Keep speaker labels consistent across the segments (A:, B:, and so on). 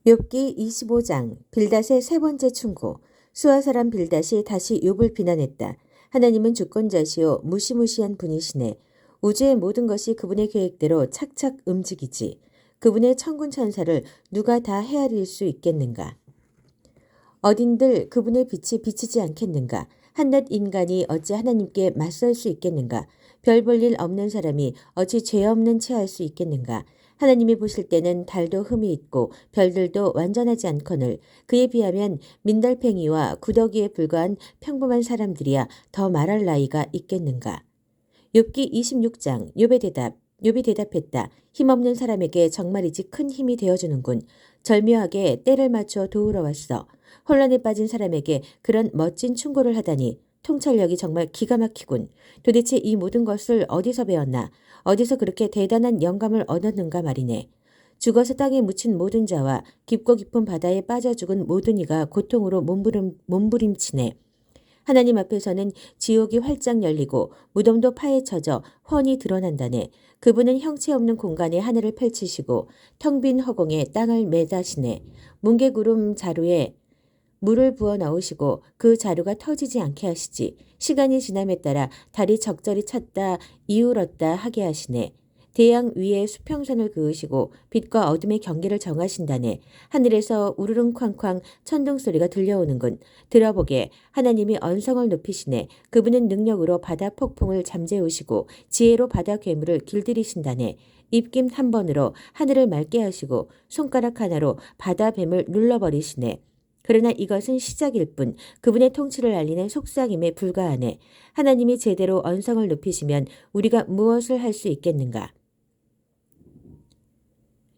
A: 욥기 25장 빌닷의 세 번째 충고. 수아 사람 빌닷이 다시 욥을 비난했다. 하나님은 주권자시오 무시무시한 분이시네. 우주의 모든 것이 그분의 계획대로 착착 움직이지. 그분의 천군 천사를 누가 다 헤아릴 수 있겠는가. 어딘들 그분의 빛이 비치지 않겠는가. 한낱 인간이 어찌 하나님께 맞설 수 있겠는가. 별 볼 일 없는 사람이 어찌 죄 없는 채 할 수 있겠는가. 하나님이 보실 때는 달도 흠이 있고 별들도 완전하지 않거늘 그에 비하면 민달팽이와 구더기에 불과한 평범한 사람들이야 더 말할 나이가 있겠는가. 욥기 26장 욥의 대답. 욥이 대답했다. 힘없는 사람에게 정말이지 큰 힘이 되어주는군. 절묘하게 때를 맞춰 도우러 왔어. 혼란에 빠진 사람에게 그런 멋진 충고를 하다니 통찰력이 정말 기가 막히군. 도대체 이 모든 것을 어디서 배웠나? 어디서 그렇게 대단한 영감을 얻었는가 말이네. 죽어서 땅에 묻힌 모든 자와 깊고 깊은 바다에 빠져 죽은 모든 이가 고통으로 몸부림치네. 하나님 앞에서는 지옥이 활짝 열리고 무덤도 파헤쳐져 훤히 드러난다네. 그분은 형체 없는 공간에 하늘을 펼치시고 텅 빈 허공에 땅을 매다시네. 뭉게구름 자루에 물을 부어 넣으시고 그 자루가 터지지 않게 하시지. 시간이 지남에 따라 달이 적절히 찼다 이울었다 하게 하시네. 대양 위에 수평선을 그으시고 빛과 어둠의 경계를 정하신다네. 하늘에서 우르릉 쾅쾅 천둥 소리가 들려오는군. 들어보게 하나님이 언성을 높이시네. 그분은 능력으로 바다 폭풍을 잠재우시고 지혜로 바다 괴물을 길들이신다네. 입김 한 번으로 하늘을 맑게 하시고 손가락 하나로 바다 뱀을 눌러버리시네. 그러나 이것은 시작일 뿐 그분의 통치를 알리는 속삭임에 불과하네. 하나님이 제대로 언성을 높이시면 우리가 무엇을 할 수 있겠는가.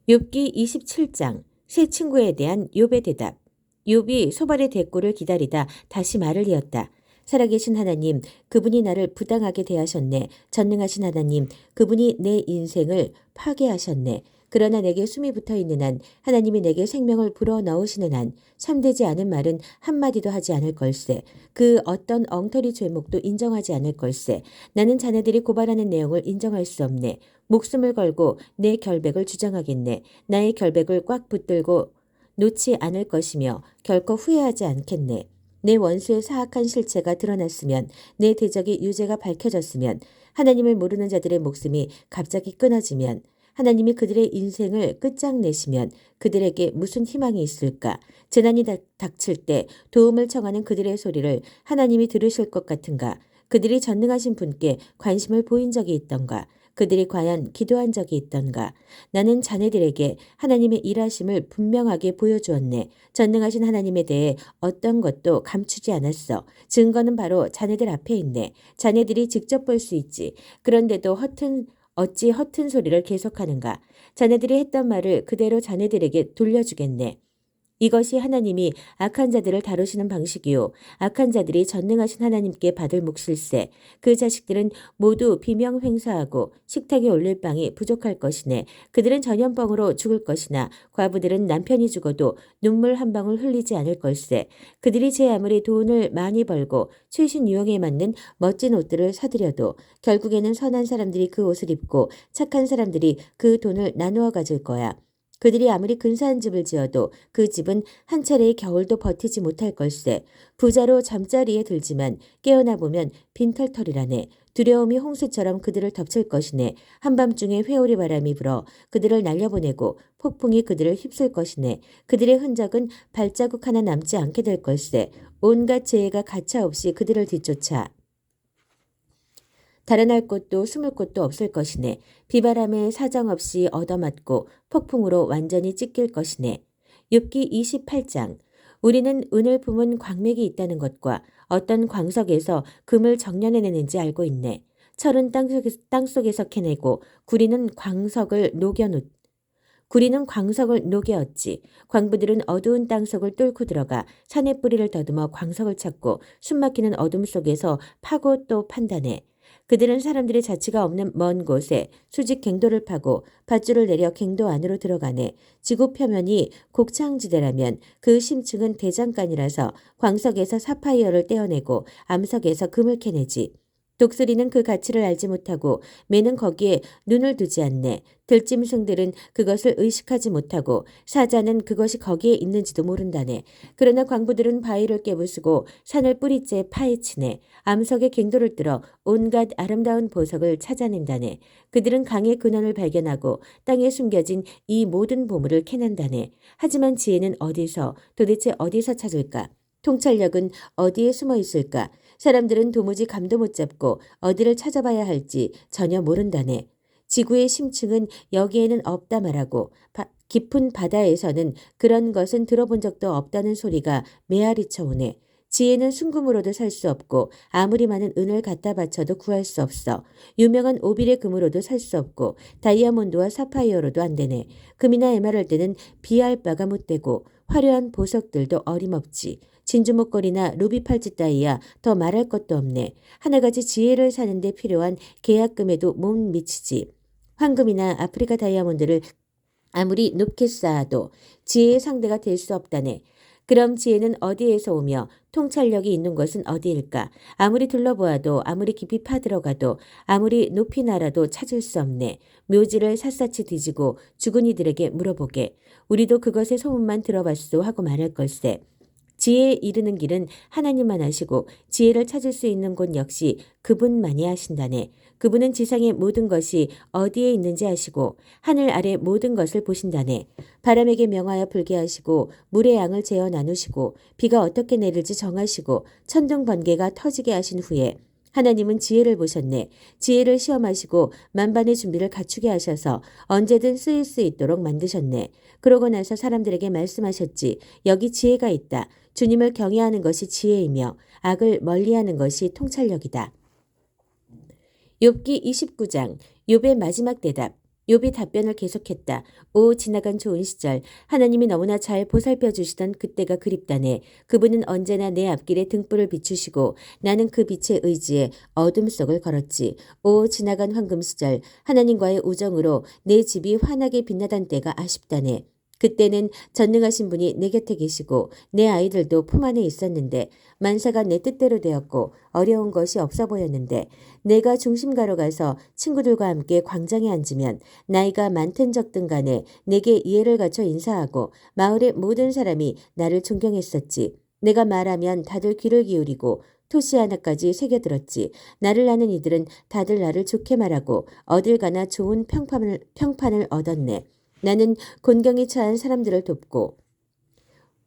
A: 욥기 27장 새 친구에 대한 욥의 대답. 욥이 소발의 대꾸를 기다리다 다시 말을 이었다. 살아계신 하나님, 그분이 나를 부당하게 대하셨네. 전능하신 하나님, 그분이 내 인생을 파괴하셨네. 그러나 내게 숨이 붙어있는 한, 하나님이 내게 생명을 불어넣으시는 한 참되지 않은 말은 한마디도 하지 않을 걸세. 그 어떤 엉터리 죄목도 인정하지 않을 걸세. 나는 자네들이 고발하는 내용을 인정할 수 없네. 목숨을 걸고 내 결백을 주장하겠네. 나의 결백을 꽉 붙들고 놓지 않을 것이며 결코 후회하지 않겠네. 내 원수의 사악한 실체가 드러났으면, 내 대적의 유죄가 밝혀졌으면, 하나님을 모르는 자들의 목숨이 갑자기 끊어지면, 하나님이 그들의 인생을 끝장내시면 그들에게 무슨 희망이 있을까? 재난이 닥칠 때 도움을 청하는 그들의 소리를 하나님이 들으실 것 같은가? 그들이 전능하신 분께 관심을 보인 적이 있던가? 그들이 과연 기도한 적이 있던가? 나는 자네들에게 하나님의 일하심을 분명하게 보여주었네. 전능하신 하나님에 대해 어떤 것도 감추지 않았어. 증거는 바로 자네들 앞에 있네. 자네들이 직접 볼 수 있지. 그런데도 어찌 허튼 소리를 계속하는가. 자네들이 했던 말을 그대로 자네들에게 돌려주겠네. 이것이 하나님이 악한 자들을 다루시는 방식이요. 악한 자들이 전능하신 하나님께 받을 몫일세. 그 자식들은 모두 비명 횡사하고 식탁에 올릴 빵이 부족할 것이네. 그들은 전염병으로 죽을 것이나 과부들은 남편이 죽어도 눈물 한 방울 흘리지 않을 걸세. 그들이 제 아무리 돈을 많이 벌고 최신 유형에 맞는 멋진 옷들을 사들여도 결국에는 선한 사람들이 그 옷을 입고 착한 사람들이 그 돈을 나누어 가질 거야. 그들이 아무리 근사한 집을 지어도 그 집은 한 차례의 겨울도 버티지 못할 걸세. 부자로 잠자리에 들지만 깨어나 보면 빈털털이라네. 두려움이 홍수처럼 그들을 덮칠 것이네. 한밤중에 회오리 바람이 불어 그들을 날려보내고 폭풍이 그들을 휩쓸 것이네. 그들의 흔적은 발자국 하나 남지 않게 될 걸세. 온갖 재해가 가차없이 그들을 뒤쫓아 달아날 곳도 숨을 곳도 없을 것이네. 비바람에 사정없이 얻어맞고 폭풍으로 완전히 찢길 것이네. 욥기 28장. 우리는 은을 품은 광맥이 있다는 것과 어떤 광석에서 금을 정련해내는지 알고 있네. 철은 땅속에서 캐내고 구리는 광석을 녹여었지. 광부들은 어두운 땅속을 뚫고 들어가 산의 뿌리를 더듬어 광석을 찾고 숨막히는 어둠 속에서 파고 또 판단해. 그들은 사람들의 자취가 없는 먼 곳에 수직 갱도를 파고 밧줄을 내려 갱도 안으로 들어가네. 지구 표면이 곡창지대라면 그 심층은 대장간이라서 광석에서 사파이어를 떼어내고 암석에서 금을 캐내지. 독수리는 그 가치를 알지 못하고 매는 거기에 눈을 두지 않네. 들짐승들은 그것을 의식하지 못하고 사자는 그것이 거기에 있는지도 모른다네. 그러나 광부들은 바위를 깨부수고 산을 뿌리째 파헤치네. 암석의 갱도를 들어 온갖 아름다운 보석을 찾아낸다네. 그들은 강의 근원을 발견하고 땅에 숨겨진 이 모든 보물을 캐낸다네. 하지만 지혜는 도대체 어디서 찾을까? 통찰력은 어디에 숨어 있을까? 사람들은 도무지 감도 못 잡고 어디를 찾아봐야 할지 전혀 모른다네. 지구의 심층은 여기에는 없다 말하고 깊은 바다에서는 그런 것은 들어본 적도 없다는 소리가 메아리쳐 오네. 지혜는 순금으로도 살 수 없고 아무리 많은 은을 갖다 바쳐도 구할 수 없어. 유명한 오빌의 금으로도 살 수 없고 다이아몬드와 사파이어로도 안 되네. 금이나 에메랄드는 비할 바가 못 되고 화려한 보석들도 어림없지. 진주 목걸이나 루비 팔찌 따위야 더 말할 것도 없네. 하나같이 지혜를 사는데 필요한 계약금에도 못 미치지. 황금이나 아프리카 다이아몬드를 아무리 높게 쌓아도 지혜의 상대가 될 수 없다네. 그럼 지혜는 어디에서 오며 통찰력이 있는 것은 어디일까? 아무리 둘러보아도 아무리 깊이 파들어가도 아무리 높이 날아도 찾을 수 없네. 묘지를 샅샅이 뒤지고 죽은 이들에게 물어보게. 우리도 그것의 소문만 들어봤소 하고 말할 걸세. 지혜에 이르는 길은 하나님만 아시고 지혜를 찾을 수 있는 곳 역시 그분만이 아신다네. 그분은 지상의 모든 것이 어디에 있는지 아시고 하늘 아래 모든 것을 보신다네. 바람에게 명하여 불게 하시고 물의 양을 재어 나누시고 비가 어떻게 내릴지 정하시고 천둥 번개가 터지게 하신 후에 하나님은 지혜를 보셨네. 지혜를 시험하시고 만반의 준비를 갖추게 하셔서 언제든 쓰일 수 있도록 만드셨네. 그러고 나서 사람들에게 말씀하셨지. 여기 지혜가 있다. 주님을 경외하는 것이 지혜이며 악을 멀리하는 것이 통찰력이다. 욥기 29장 욥의 마지막 대답. 욥이 답변을 계속했다. 오 지나간 좋은 시절 하나님이 너무나 잘 보살펴 주시던 그때가 그립다네. 그분은 언제나 내 앞길에 등불을 비추시고 나는 그 빛에 의지해 어둠 속을 걸었지. 오 지나간 황금 시절 하나님과의 우정으로 내 집이 환하게 빛나던 때가 아쉽다네. 그때는 전능하신 분이 내 곁에 계시고 내 아이들도 품 안에 있었는데 만사가 내 뜻대로 되었고 어려운 것이 없어 보였는데 내가 중심가로 가서 친구들과 함께 광장에 앉으면 나이가 많든 적든 간에 내게 이해를 갖춰 인사하고 마을의 모든 사람이 나를 존경했었지. 내가 말하면 다들 귀를 기울이고 토시 하나까지 새겨들었지. 나를 아는 이들은 다들 나를 좋게 말하고 어딜 가나 좋은 평판을 얻었네. 나는 곤경에 처한 사람들을 돕고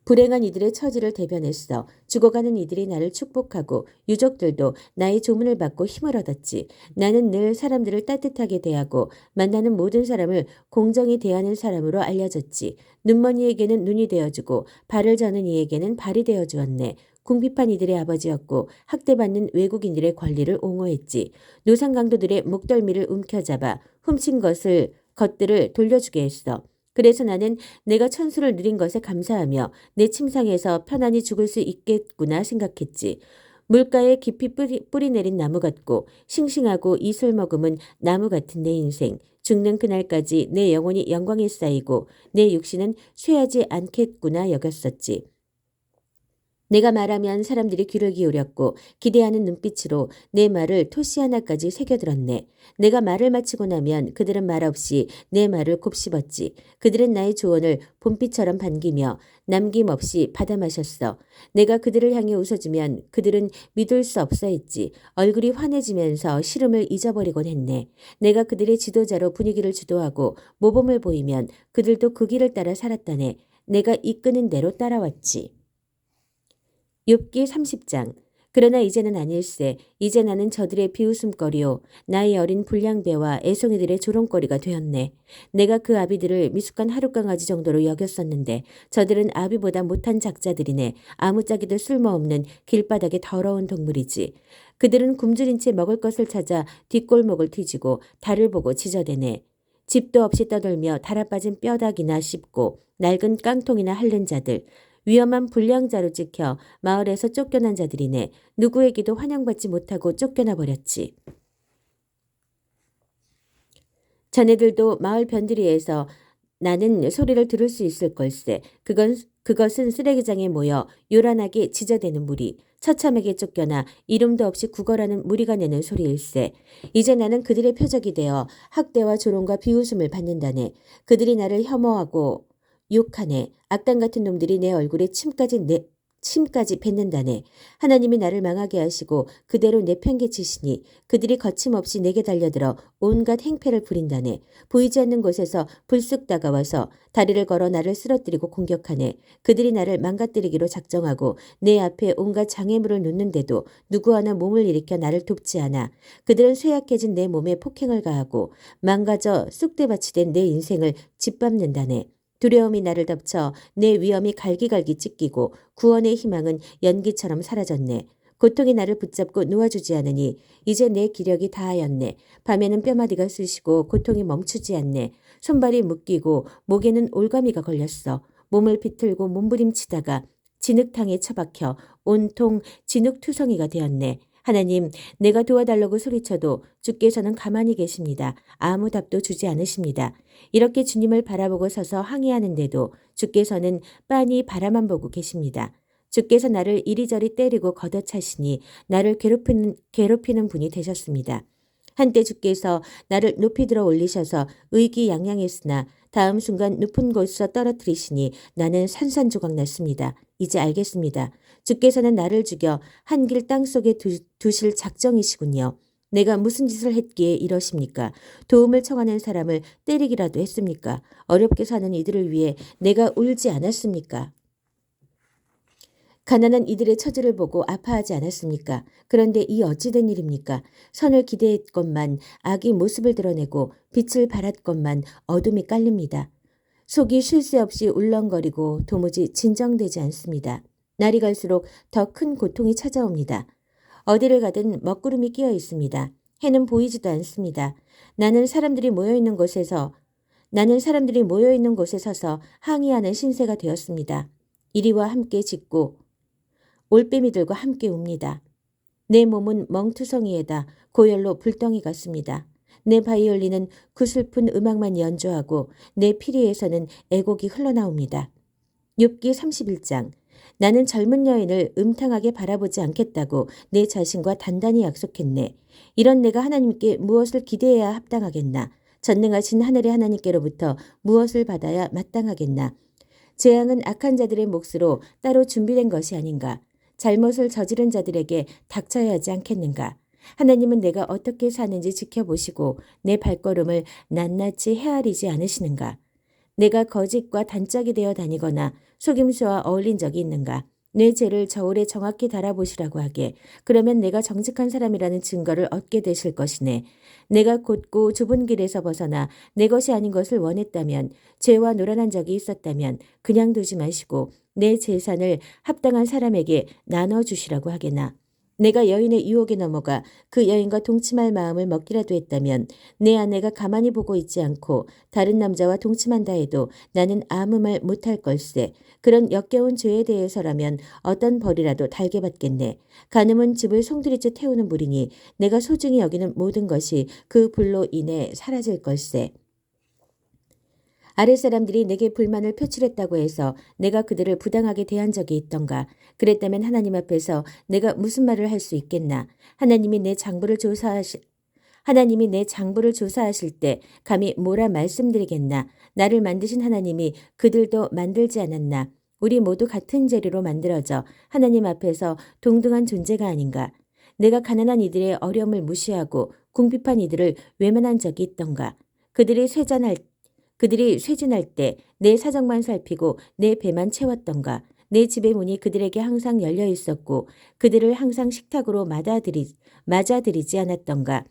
A: 불행한 이들의 처지를 대변했어. 죽어가는 이들이 나를 축복하고 유족들도 나의 조문을 받고 힘을 얻었지. 나는 늘 사람들을 따뜻하게 대하고 만나는 모든 사람을 공정히 대하는 사람으로 알려졌지. 눈먼이에게는 눈이 되어주고 발을 저는 이에게는 발이 되어주었네. 궁핍한 이들의 아버지였고 학대받는 외국인들의 권리를 옹호했지. 노상강도들의 목덜미를 움켜잡아 훔친 것들을 돌려주게 했어. 그래서 나는 내가 천수를 누린 것에 감사하며 내 침상에서 편안히 죽을 수 있겠구나 생각했지. 물가에 깊이 뿌리 내린 나무 같고 싱싱하고 이슬 머금은 나무 같은 내 인생. 죽는 그날까지 내 영혼이 영광에 쌓이고 내 육신은 쇠하지 않겠구나 여겼었지. 내가 말하면 사람들이 귀를 기울였고 기대하는 눈빛으로 내 말을 토시 하나까지 새겨들었네. 내가 말을 마치고 나면 그들은 말없이 내 말을 곱씹었지. 그들은 나의 조언을 봄비처럼 반기며 남김없이 받아 마셨어. 내가 그들을 향해 웃어주면 그들은 믿을 수 없어 했지. 얼굴이 환해지면서 시름을 잊어버리곤 했네. 내가 그들의 지도자로 분위기를 주도하고 모범을 보이면 그들도 그 길을 따라 살았다네. 내가 이끄는 대로 따라왔지. 욥기 30장. 그러나 이제는 아닐세. 이제 나는 저들의 비웃음거리요 나의 어린 불량배와 애송이들의 조롱거리가 되었네. 내가 그 아비들을 미숙한 하룻강아지 정도로 여겼었는데 저들은 아비보다 못한 작자들이네. 아무짝에도 쓸모없는 길바닥의 더러운 동물이지. 그들은 굶주린 채 먹을 것을 찾아 뒷골목을 뒤지고 달을 보고 지저대네. 집도 없이 떠돌며 달아빠진 뼈다귀나 씹고 낡은 깡통이나 핥는 자들. 위험한 불량자로 찍혀 마을에서 쫓겨난 자들이네. 누구에게도 환영받지 못하고 쫓겨나 버렸지. 자네들도 마을 변두리에서 나는 소리를 들을 수 있을 걸세. 그것은 쓰레기장에 모여 요란하게 지저대는 무리, 처참하게 쫓겨나 이름도 없이 구걸하는 무리가 내는 소리일세. 이제 나는 그들의 표적이 되어 학대와 조롱과 비웃음을 받는다네. 그들이 나를 혐오하고 욕하네. 악당 같은 놈들이 내 얼굴에 침까지 뱉는다네. 하나님이 나를 망하게 하시고 그대로 내팽개치시니 그들이 거침없이 내게 달려들어 온갖 행패를 부린다네. 보이지 않는 곳에서 불쑥 다가와서 다리를 걸어 나를 쓰러뜨리고 공격하네. 그들이 나를 망가뜨리기로 작정하고 내 앞에 온갖 장애물을 놓는데도 누구 하나 몸을 일으켜 나를 돕지 않아. 그들은 쇠약해진 내 몸에 폭행을 가하고 망가져 쑥대밭이 된 내 인생을 짓밟는다네. 두려움이 나를 덮쳐 내 위험이 갈기갈기 찢기고 구원의 희망은 연기처럼 사라졌네. 고통이 나를 붙잡고 놓아주지 않으니 이제 내 기력이 다하였네. 밤에는 뼈마디가 쑤시고 고통이 멈추지 않네. 손발이 묶이고 목에는 올가미가 걸렸어. 몸을 비틀고 몸부림치다가 진흙탕에 처박혀 온통 진흙투성이가 되었네. 하나님, 내가 도와달라고 소리쳐도 주께서는 가만히 계십니다. 아무 답도 주지 않으십니다. 이렇게 주님을 바라보고 서서 항의하는데도 주께서는 빤히 바라만 보고 계십니다. 주께서 나를 이리저리 때리고 걷어차시니 나를 괴롭히는 분이 되셨습니다. 한때 주께서 나를 높이 들어 올리셔서 의기양양했으나 다음 순간 높은 곳에서 떨어뜨리시니 나는 산산조각 났습니다. 이제 알겠습니다. 주께서는 나를 죽여 한 길 땅속에 두실 작정이시군요. 내가 무슨 짓을 했기에 이러십니까? 도움을 청하는 사람을 때리기라도 했습니까? 어렵게 사는 이들을 위해 내가 울지 않았습니까? 가난한 이들의 처지를 보고 아파하지 않았습니까? 그런데 이 어찌된 일입니까? 선을 기대했건만 악이 모습을 드러내고 빛을 발했건만 어둠이 깔립니다. 속이 쉴 새 없이 울렁거리고 도무지 진정되지 않습니다. 날이 갈수록 더 큰 고통이 찾아옵니다. 어디를 가든 먹구름이 끼어 있습니다. 해는 보이지도 않습니다. 나는 사람들이 모여 있는 곳에 서서 항의하는 신세가 되었습니다. 이리와 함께 짖고 올빼미들과 함께 웁니다. 내 몸은 멍투성이에다 고열로 불덩이 같습니다. 내 바이올린은 구슬픈 음악만 연주하고 내 피리에서는 애곡이 흘러나옵니다. 욥기 31장. 나는 젊은 여인을 음탕하게 바라보지 않겠다고 내 자신과 단단히 약속했네. 이런 내가 하나님께 무엇을 기대해야 합당하겠나. 전능하신 하늘의 하나님께로부터 무엇을 받아야 마땅하겠나. 재앙은 악한 자들의 몫으로 따로 준비된 것이 아닌가. 잘못을 저지른 자들에게 닥쳐야 하지 않겠는가. 하나님은 내가 어떻게 사는지 지켜보시고 내 발걸음을 낱낱이 헤아리지 않으시는가. 내가 거짓과 단짝이 되어 다니거나 속임수와 어울린 적이 있는가. 내 죄를 저울에 정확히 달아보시라고 하게. 그러면 내가 정직한 사람이라는 증거를 얻게 되실 것이네. 내가 곧고 좁은 길에서 벗어나 내 것이 아닌 것을 원했다면, 죄와 노란한 적이 있었다면 그냥 두지 마시고 내 재산을 합당한 사람에게 나눠주시라고 하게나. 내가 여인의 유혹에 넘어가 그 여인과 동침할 마음을 먹기라도 했다면 내 아내가 가만히 보고 있지 않고 다른 남자와 동침한다 해도 나는 아무 말 못할 걸세. 그런 역겨운 죄에 대해서라면 어떤 벌이라도 달게 받겠네. 간음은 집을 송두리째 태우는 물이니 내가 소중히 여기는 모든 것이 그 불로 인해 사라질 걸세. 아랫사람들이 내게 불만을 표출했다고 해서 내가 그들을 부당하게 대한 적이 있던가. 그랬다면 하나님 앞에서 내가 무슨 말을 할 수 있겠나. 하나님이 내 장부를 조사하실 때 감히 뭐라 말씀드리겠나. 나를 만드신 하나님이 그들도 만들지 않았나. 우리 모두 같은 재료로 만들어져 하나님 앞에서 동등한 존재가 아닌가. 내가 가난한 이들의 어려움을 무시하고 궁핍한 이들을 외면한 적이 있던가. 그들이 쇠진할 때 내 사정만 살피고 내 배만 채웠던가. 내 집의 문이 그들에게 항상 열려 있었고 그들을 항상 식탁으로 맞아들이지 않았던가.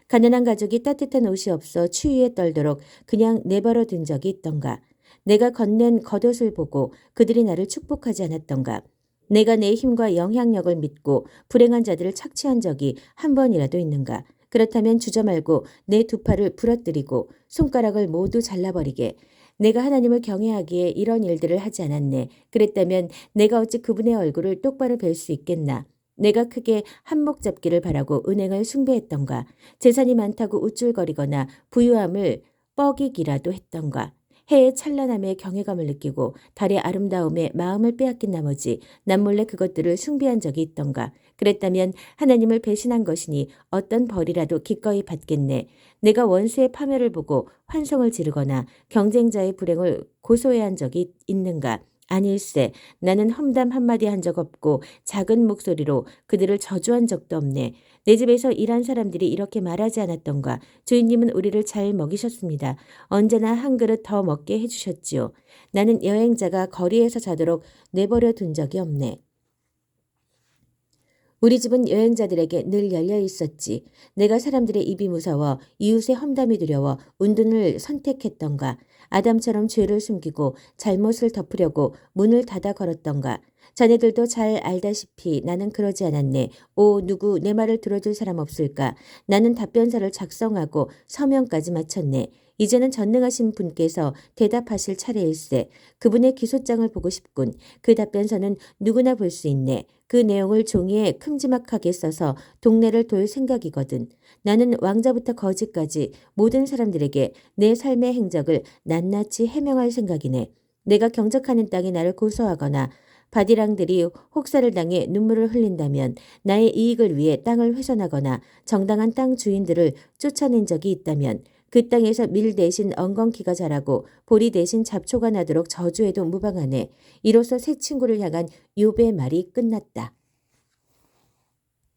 A: 가난한 가족이 따뜻한 옷이 없어 추위에 떨도록 그냥 내버려 둔 적이 있던가. 내가 건넨 겉옷을 보고 그들이 나를 축복하지 않았던가. 내가 내 힘과 영향력을 믿고 불행한 자들을 착취한 적이 한 번이라도 있는가. 그렇다면 주저 말고 내 두 팔을 부러뜨리고 손가락을 모두 잘라버리게. 내가 하나님을 경외하기에 이런 일들을 하지 않았네. 그랬다면 내가 어찌 그분의 얼굴을 똑바로 뵐 수 있겠나. 내가 크게 한몫 잡기를 바라고 은행을 숭배했던가. 재산이 많다고 우쭐거리거나 부유함을 뻐기기라도 했던가. 해의 찬란함에 경외감을 느끼고 달의 아름다움에 마음을 빼앗긴 나머지 남몰래 그것들을 숭배한 적이 있던가. 그랬다면 하나님을 배신한 것이니 어떤 벌이라도 기꺼이 받겠네. 내가 원수의 파멸을 보고 환성을 지르거나 경쟁자의 불행을 고소해야 한 적이 있는가? 아닐세. 나는 험담 한마디 한 적 없고 작은 목소리로 그들을 저주한 적도 없네. 내 집에서 일한 사람들이 이렇게 말하지 않았던가. 주인님은 우리를 잘 먹이셨습니다. 언제나 한 그릇 더 먹게 해주셨지요. 나는 여행자가 거리에서 자도록 내버려 둔 적이 없네. 우리 집은 여행자들에게 늘 열려 있었지. 내가 사람들의 입이 무서워 이웃의 험담이 두려워 운둔을 선택했던가. 아담처럼 죄를 숨기고 잘못을 덮으려고 문을 닫아 걸었던가. 자네들도 잘 알다시피 나는 그러지 않았네. 오, 누구 내 말을 들어줄 사람 없을까? 나는 답변서를 작성하고 서명까지 마쳤네. 이제는 전능하신 분께서 대답하실 차례일세. 그분의 기소장을 보고 싶군. 그 답변서는 누구나 볼 수 있네. 그 내용을 종이에 큼지막하게 써서 동네를 돌 생각이거든. 나는 왕자부터 거지까지 모든 사람들에게 내 삶의 행적을 낱낱이 해명할 생각이네. 내가 경작하는 땅이 나를 고소하거나 바디랑들이 혹사를 당해 눈물을 흘린다면 나의 이익을 위해 땅을 훼손하거나 정당한 땅 주인들을 쫓아낸 적이 있다면 그 땅에서 밀 대신 엉겅퀴가 자라고 보리 대신 잡초가 나도록 저주해도 무방하네. 이로써 새 친구를 향한 욥의 말이 끝났다.